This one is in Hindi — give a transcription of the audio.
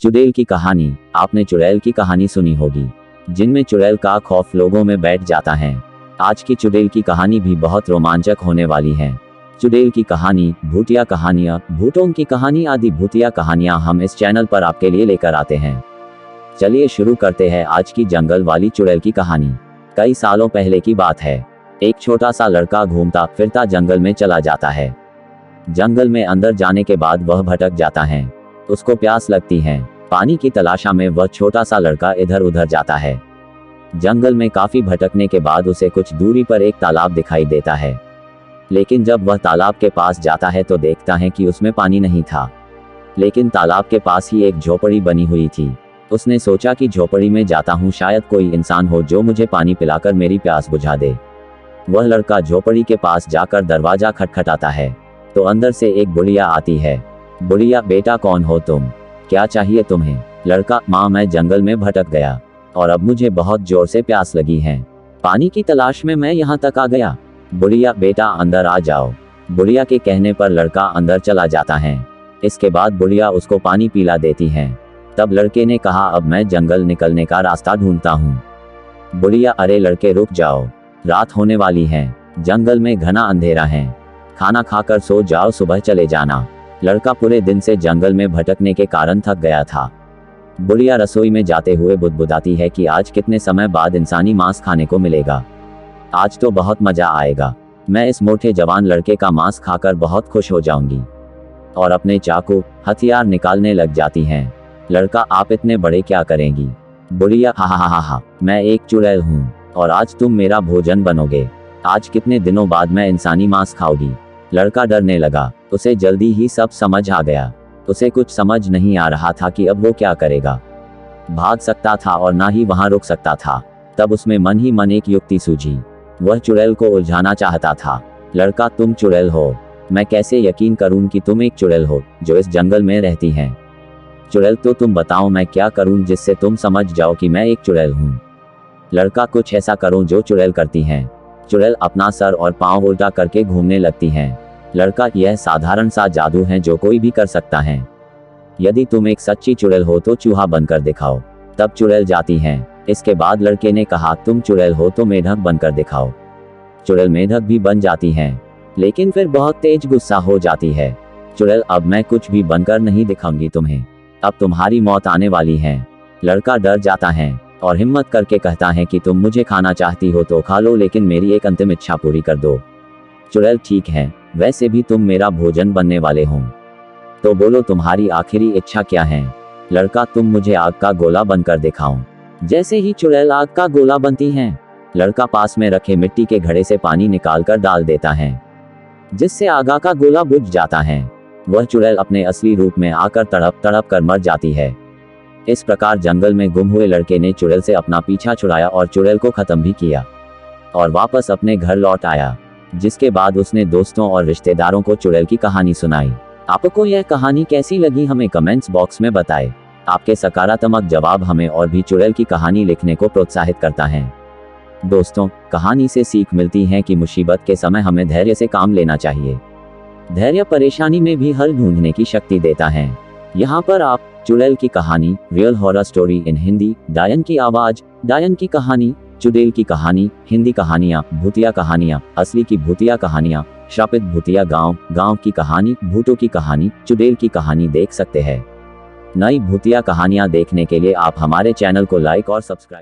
चुड़ैल की कहानी। आपने चुड़ैल की कहानी सुनी होगी, जिनमें चुड़ैल का खौफ लोगों में बैठ जाता है। आज की चुड़ैल की कहानी भी बहुत रोमांचक होने वाली है। चुड़ैल की कहानी, भूतिया कहानियाँ, भूतों की कहानी आदि भूतिया कहानियाँ हम इस चैनल पर आपके लिए लेकर आते हैं। चलिए शुरू करते हैं आज की जंगल वाली चुड़ैल की कहानी। कई सालों पहले की बात है। एक छोटा सा लड़का घूमता फिरता जंगल में चला जाता है। जंगल में अंदर जाने के बाद वह भटक जाता है। उसको प्यास लगती है। पानी की तलाशा में वह छोटा सा लड़का इधर उधर जाता है। जंगल में काफी भटकने के बाद उसे कुछ दूरी पर एक तालाब दिखाई देता है। लेकिन जब वह तालाब के पास जाता है तो देखता है कि उसमें पानी नहीं था, लेकिन तालाब के पास ही एक झोपड़ी बनी हुई थी। उसने सोचा कि झोपड़ी में जाता हूँ, शायद कोई इंसान हो जो मुझे पानी पिलाकर मेरी प्यास बुझा दे। वह लड़का झोपड़ी के पास जाकर दरवाजा खटखटाता है तो अंदर से एक बुढ़िया आती है। बुढ़िया, बेटा कौन हो तुम, क्या चाहिए तुम्हें? लड़का, माँ मैं जंगल में भटक गया और अब मुझे बहुत जोर से प्यास लगी है। पानी की तलाश में मैं यहाँ तक आ गया। बुढ़िया, बेटा अंदर आ जाओ। बुढ़िया के कहने पर लड़का अंदर चला जाता है। इसके बाद बुढ़िया उसको पानी पिला देती है। तब लड़के ने कहा, अब मैं जंगल निकलने का रास्ता ढूंढता हूँ। बुढ़िया, अरे लड़के रुक जाओ, रात होने वाली है, जंगल में घना अंधेरा है, खाना खाकर सो जाओ, सुबह चले जाना। लड़का पूरे दिन से जंगल में भटकने के कारण थक गया था। बुढ़िया रसोई में जाते हुए बुदबुदाती है कि आज कितने समय बाद इंसानी मांस खाने को मिलेगा। आज तो बहुत मजा आएगा, मैं इस मोटे जवान लड़के का मांस खाकर बहुत खुश हो जाऊंगी। और अपने चाकू हथियार निकालने लग जाती हैं। लड़का, आप इतने बड़े क्या करेंगी? बुढ़िया, हा हा हा हा, मैं एक चुड़ैल हूँ और आज तुम मेरा भोजन बनोगे। आज कितने दिनों बाद मैं इंसानी मांस खाऊंगी। लड़का डरने लगा। उसे जल्दी ही सब समझ आ गया। उसे कुछ समझ नहीं आ रहा था कि अब वो क्या करेगा। भाग सकता था और ना ही वहां रुक सकता था। तब उसमें मन ही मन एक युक्ति सूझी। वह चुड़ैल को उलझाना चाहता था। लड़का, तुम चुड़ैल हो, मैं कैसे यकीन करूं कि तुम एक चुड़ैल हो जो इस जंगल में रहती हैं? चुड़ैल, तो तुम बताओ मैं क्या करूं जिससे तुम समझ जाओ कि मैं एक चुड़ैल हूं? लड़का, कुछ ऐसा करो जो चुड़ैल करती हैं। चुड़ैल अपना सर और पांव उल्टा करके घूमने लगती हैं। लड़का, यह साधारण सा जादू है जो कोई भी कर सकता है। यदि तुम एक सच्ची चुड़ैल हो तो चूहा बनकर दिखाओ। तब चुड़ैल जाती हैं। इसके बाद लड़के ने कहा, तुम चुड़ैल हो तो मेढक बनकर दिखाओ। चुड़ैल मेढक भी बन जाती हैं, लेकिन फिर बहुत तेज गुस्सा हो जाती है। चुड़ैल, अब मैं कुछ भी बनकर नहीं दिखाऊंगी तुम्हें, अब तुम्हारी मौत आने वाली है। लड़का डर जाता है और हिम्मत करके कहता है कि तुम मुझे खाना चाहती हो तो खा लो, लेकिन मेरी एक अंतिम इच्छा पूरी कर दो। चुड़ैल, ठीक है, वैसे भी तुम मेरा भोजन बनने वाले हो, तो बोलो तुम्हारी आखिरी इच्छा क्या है? लड़का, तुम मुझे आग का गोला बनकर दिखाओ। जैसे ही चुड़ैल आग का गोला बनती है, लड़का पास में रखे मिट्टी के घड़े से पानी निकालकर डाल देता है, जिससे आग का गोला बुझ जाता है। वह चुड़ैल अपने असली रूप में आकर तड़प तड़प कर मर जाती है। इस प्रकार जंगल में गुम हुए लड़के ने चुड़ैल से अपना पीछा छुड़ाया और चुड़ैल को खत्म भी किया और वापस अपने घर लौट आया। जिसके बाद उसने दोस्तों और रिश्तेदारों को चुड़ैल की कहानी सुनाई। आपको यह कहानी कैसी लगी हमें कमेंट्स बॉक्स में बताएं। आपके सकारात्मक जवाब हमें और भी चुड़ैल की कहानी लिखने को प्रोत्साहित करता है। दोस्तों, कहानी से सीख मिलती है कि मुसीबत के समय हमें धैर्य से काम लेना चाहिए। धैर्य परेशानी में भी हल ढूंढने की शक्ति देता है। यहाँ पर आप चुड़ैल की कहानी, real horror story in Hindi, डायन की आवाज, डायन की कहानी, चुड़ैल की कहानी, हिंदी कहानियाँ, भूतिया कहानियाँ, असली की भूतिया कहानियाँ, शापित भूतिया गांव, गांव की कहानी, भूतों की कहानी, चुड़ैल की कहानी देख सकते हैं। नई भूतिया कहानियाँ देखने के लिए आप हमारे चैनल को लाइक और सब्सक्राइब